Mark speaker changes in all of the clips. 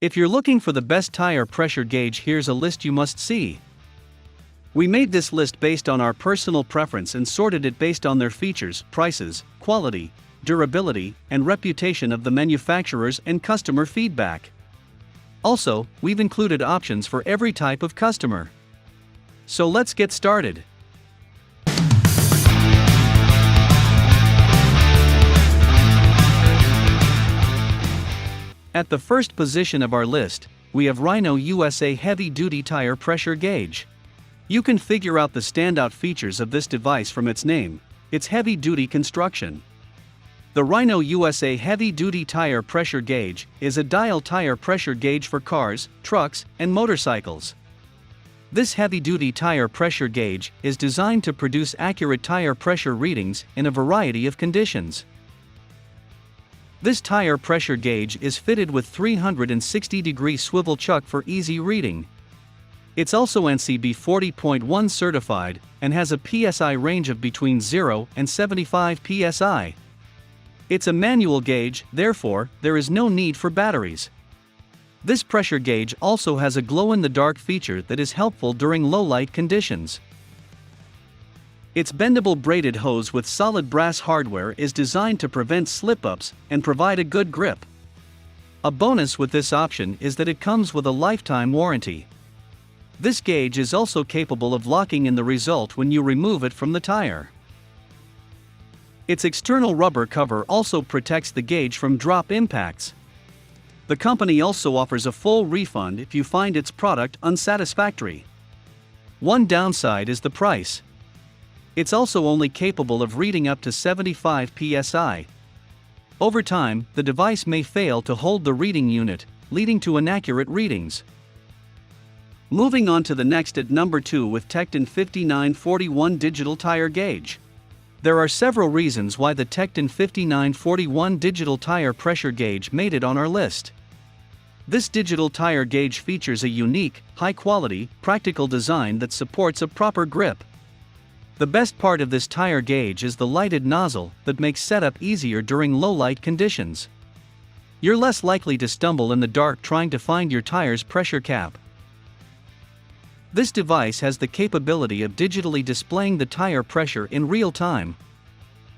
Speaker 1: If you're looking for the best tire pressure gauge, here's a list you must see. We made this list based on our personal preference and sorted it based on their features, prices, quality, durability, and reputation of the manufacturers and customer feedback. Also, we've included options for every type of customer. So let's get started. At the first position of our list, we have Rhino USA Heavy-Duty Tire Pressure Gauge. You can figure out the standout features of this device from its name, its heavy-duty construction. The Rhino USA Heavy-Duty Tire Pressure Gauge is a dial tire pressure gauge for cars, trucks, and motorcycles. This heavy-duty tire pressure gauge is designed to produce accurate tire pressure readings in a variety of conditions. This tire pressure gauge is fitted with 360-degree swivel chuck for easy reading. It's also NCB 40.1 certified and has a PSI range of between 0 and 75 PSI. It's a manual gauge, therefore, there is no need for batteries. This pressure gauge also has a glow-in-the-dark feature that is helpful during low-light conditions. Its bendable braided hose with solid brass hardware is designed to prevent slip-ups and provide a good grip. A bonus with this option is that it comes with a lifetime warranty. This gauge is also capable of locking in the result when you remove it from the tire. Its external rubber cover also protects the gauge from drop impacts. The company also offers a full refund if you find its product unsatisfactory. One downside is the price. It's also only capable of reading up to 75 psi. Over time, the device may fail to hold the reading unit, leading to inaccurate readings. Moving on to the next at number 2 with Tecton 5941 Digital Tire Gauge. There are several reasons why the Tecton 5941 Digital Tire Pressure Gauge made it on our list. This digital tire gauge features a unique, high-quality, practical design that supports a proper grip. The best part of this tire gauge is the lighted nozzle that makes setup easier during low-light conditions. You're less likely to stumble in the dark trying to find your tire's pressure cap. This device has the capability of digitally displaying the tire pressure in real time.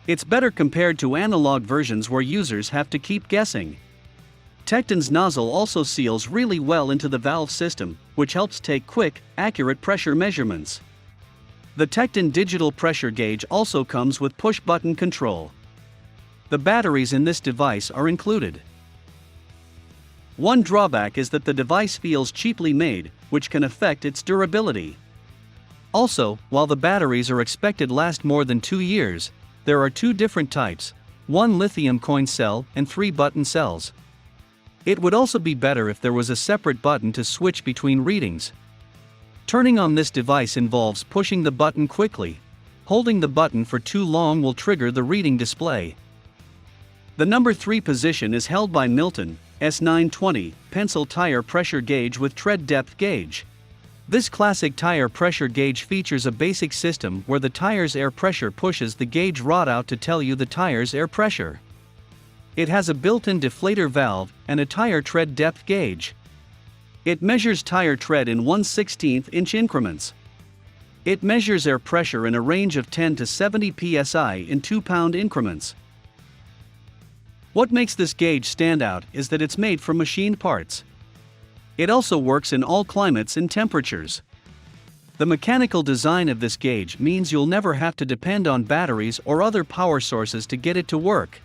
Speaker 1: It's better compared to analog versions where users have to keep guessing. Tecton's nozzle also seals really well into the valve system, which helps take quick, accurate pressure measurements. The Tecton digital pressure gauge also comes with push-button control. The batteries in this device are included. One drawback is that the device feels cheaply made, which can affect its durability. Also, while the batteries are expected to last more than 2 years, there are 2 different types, 1 lithium coin cell and 3 button cells. It would also be better if there was a separate button to switch between readings. Turning on this device involves pushing the button quickly. Holding the button for too long will trigger the reading display. The number 3 position is held by Milton S920 Pencil Tire Pressure Gauge with Tread Depth Gauge. This classic tire pressure gauge features a basic system where the tire's air pressure pushes the gauge rod out to tell you the tire's air pressure. It has a built-in deflator valve and a tire tread depth gauge. It measures tire tread in 1/16 inch increments. It measures air pressure in a range of 10 to 70 psi in 2-pound increments. What makes this gauge stand out is that it's made from machined parts. It also works in all climates and temperatures. The mechanical design of this gauge means you'll never have to depend on batteries or other power sources to get it to work.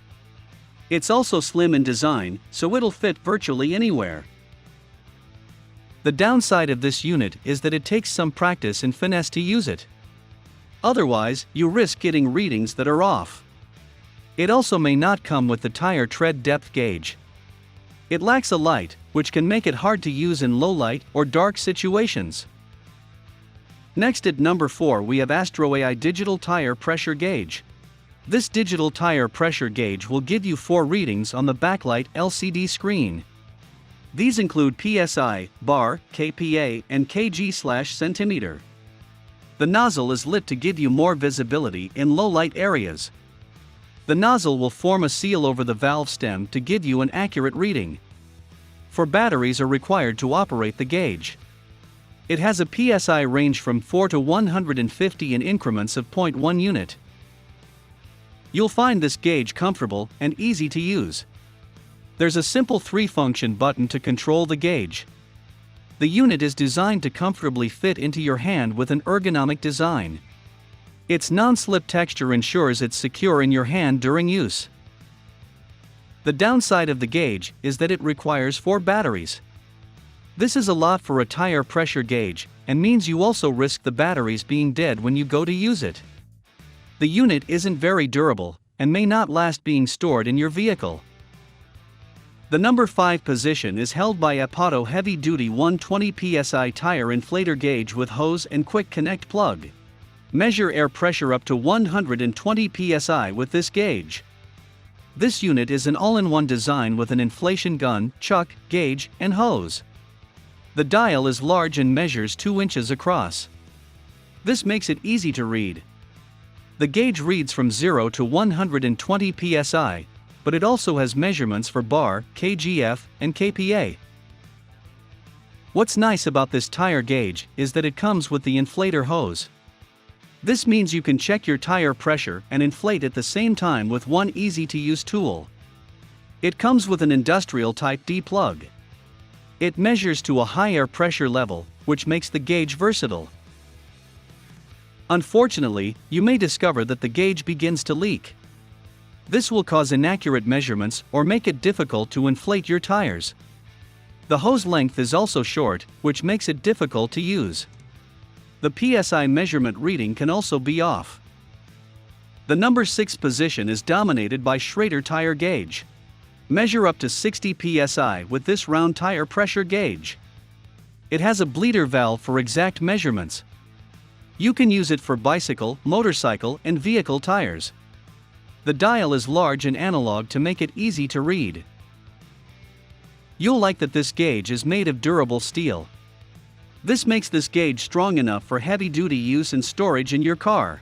Speaker 1: It's also slim in design, so it'll fit virtually anywhere. The downside of this unit is that it takes some practice and finesse to use it. Otherwise, you risk getting readings that are off. It also may not come with the tire tread depth gauge. It lacks a light, which can make it hard to use in low light or dark situations. Next at number 4 we have AstroAI Digital Tire Pressure Gauge. This digital tire pressure gauge will give you 4 readings on the backlight LCD screen. These include PSI, bar, kPa, and kg/centimeter. The nozzle is lit to give you more visibility in low-light areas. The nozzle will form a seal over the valve stem to give you an accurate reading. 4 batteries are required to operate the gauge. It has a PSI range from 4 to 150 in increments of 0.1 unit. You'll find this gauge comfortable and easy to use. There's a simple 3-function button to control the gauge. The unit is designed to comfortably fit into your hand with an ergonomic design. Its non-slip texture ensures it's secure in your hand during use. The downside of the gauge is that it requires 4 batteries. This is a lot for a tire pressure gauge, and means you also risk the batteries being dead when you go to use it. The unit isn't very durable, and may not last being stored in your vehicle. The number 5 position is held by Aputure heavy-duty 120 psi tire inflator gauge with hose and quick connect plug. Measure air pressure up to 120 psi with this gauge. This unit is an all-in-one design with an inflation gun, chuck, gauge, and hose. The dial is large and measures 2 inches across. This makes it easy to read. The gauge reads from 0 to 120 psi, but it also has measurements for bar, kgf, and kPa. What's nice about this tire gauge is that it comes with the inflator hose. This means you can check your tire pressure and inflate at the same time with one easy-to-use tool. It comes with an industrial Type D plug. It measures to a high air pressure level, which makes the gauge versatile. Unfortunately, you may discover that the gauge begins to leak. This will cause inaccurate measurements or make it difficult to inflate your tires. The hose length is also short, which makes it difficult to use. The PSI measurement reading can also be off. The number 6 position is dominated by Schrader tire gauge. Measure up to 60 psi with this round tire pressure gauge. It has a bleeder valve for exact measurements. You can use it for bicycle, motorcycle, and vehicle tires. The dial is large and analog to make it easy to read. You'll like that this gauge is made of durable steel. This makes this gauge strong enough for heavy-duty use and storage in your car.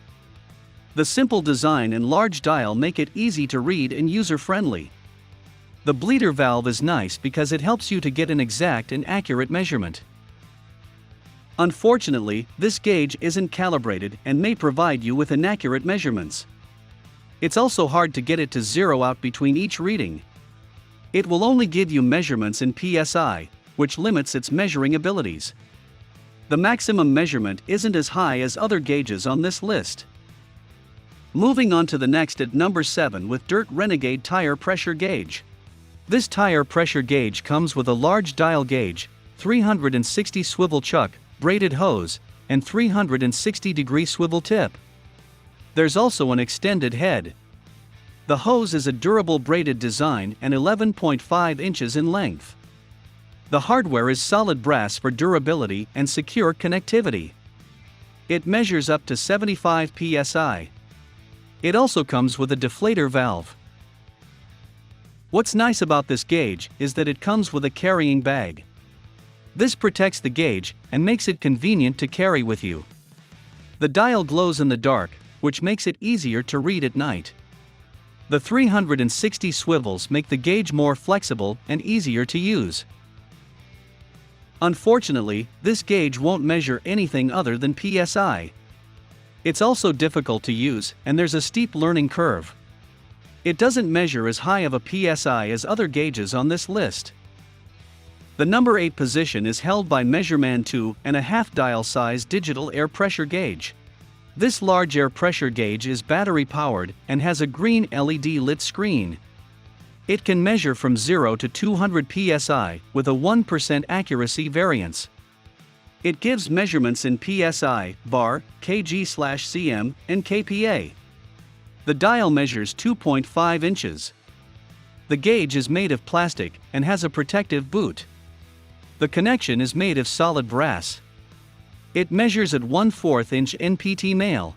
Speaker 1: The simple design and large dial make it easy to read and user-friendly. The bleeder valve is nice because it helps you to get an exact and accurate measurement. Unfortunately, this gauge isn't calibrated and may provide you with inaccurate measurements. It's also hard to get it to zero out between each reading. It will only give you measurements in PSI, which limits its measuring abilities. The maximum measurement isn't as high as other gauges on this list. Moving on to the next at number 7 with Dirt Renegade tire pressure gauge. This tire pressure gauge comes with a large dial gauge, 360 swivel chuck, braided hose, and 360-degree swivel tip. There's also an extended head. The hose is a durable braided design and 11.5 inches in length. The hardware is solid brass for durability and secure connectivity. It measures up to 75 psi. It also comes with a deflator valve. What's nice about this gauge is that it comes with a carrying bag. This protects the gauge and makes it convenient to carry with you. The dial glows in the dark, which makes it easier to read at night. The 360 swivels make the gauge more flexible and easier to use. Unfortunately, this gauge won't measure anything other than PSI. It's also difficult to use, and there's a steep learning curve. It doesn't measure as high of a PSI as other gauges on this list. The number 8 position is held by Measureman 2.5 dial size digital air pressure gauge. This large air pressure gauge is battery powered and has a green LED lit screen. It can measure from 0 to 200 psi with a 1% accuracy variance. It gives measurements in psi, bar, kg/cm, and kPa. The dial measures 2.5 inches. The gauge is made of plastic and has a protective boot. The connection is made of solid brass. It measures at 1/4 inch NPT male.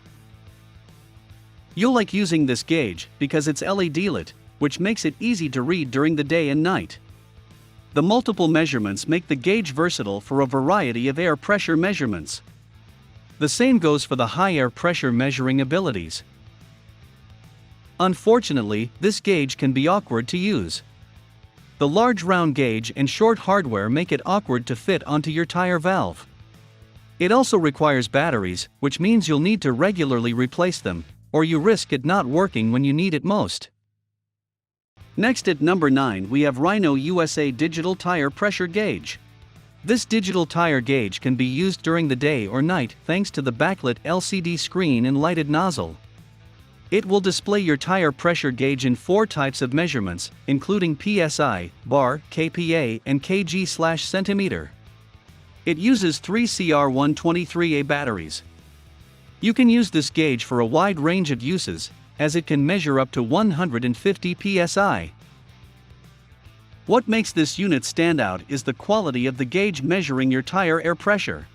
Speaker 1: You'll like using this gauge because it's LED lit, which makes it easy to read during the day and night. The multiple measurements make the gauge versatile for a variety of air pressure measurements. The same goes for the high air pressure measuring abilities. Unfortunately, this gauge can be awkward to use. The large round gauge and short hardware make it awkward to fit onto your tire valve. It also requires batteries, which means you'll need to regularly replace them, or you risk it not working when you need it most. Next at number 9 we have Rhino USA Digital Tire Pressure Gauge. This digital tire gauge can be used during the day or night thanks to the backlit LCD screen and lighted nozzle. It will display your tire pressure gauge in 4 types of measurements, including PSI, bar, kPa, and kg/centimeter. It uses 3 CR123A batteries. You can use this gauge for a wide range of uses, as it can measure up to 150 psi. What makes this unit stand out is the quality of the gauge measuring your tire air pressure.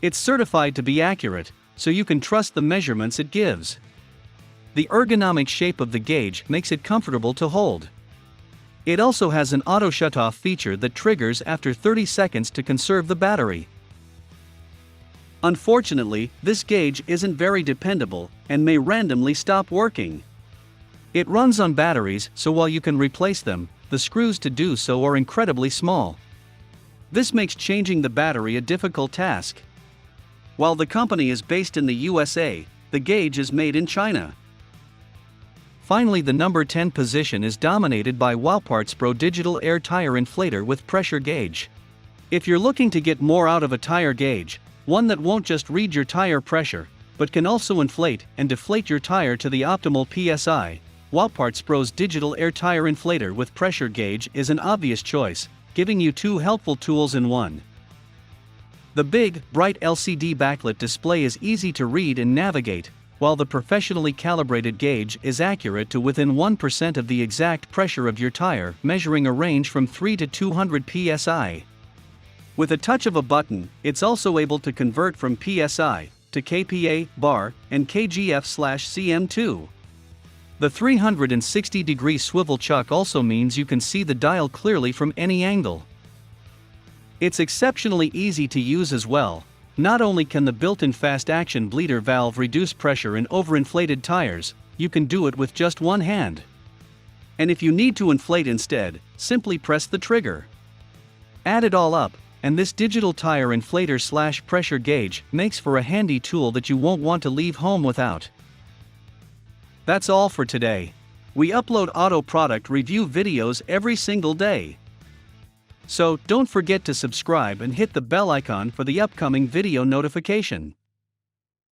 Speaker 1: It's certified to be accurate, so you can trust the measurements it gives. The ergonomic shape of the gauge makes it comfortable to hold. It also has an auto shutoff feature that triggers after 30 seconds to conserve the battery. Unfortunately, this gauge isn't very dependable and may randomly stop working. It runs on batteries, so while you can replace them, the screws to do so are incredibly small. This makes changing the battery a difficult task. While the company is based in the USA, the gauge is made in China. Finally, the number 10 position is dominated by APUture Digital Air Tire Inflator with Pressure Gauge. If you're looking to get more out of a tire gauge, one that won't just read your tire pressure, but can also inflate and deflate your tire to the optimal PSI, APUture's Digital Air Tire Inflator with Pressure Gauge is an obvious choice, giving you 2 helpful tools in one. The big, bright LCD backlit display is easy to read and navigate, while the professionally calibrated gauge is accurate to within 1% of the exact pressure of your tire, measuring a range from 3 to 200 psi. With a touch of a button, it's also able to convert from PSI to kPa, bar, and kgf/cm2. The 360-degree swivel chuck also means you can see the dial clearly from any angle. It's exceptionally easy to use as well. Not only can the built-in fast-action bleeder valve reduce pressure in overinflated tires, you can do it with just one hand. And if you need to inflate instead, simply press the trigger. Add it all up, and this digital tire inflator/pressure gauge makes for a handy tool that you won't want to leave home without. That's all for today. We upload auto product review videos every single day. So don't forget to subscribe and hit the bell icon for the upcoming video notification.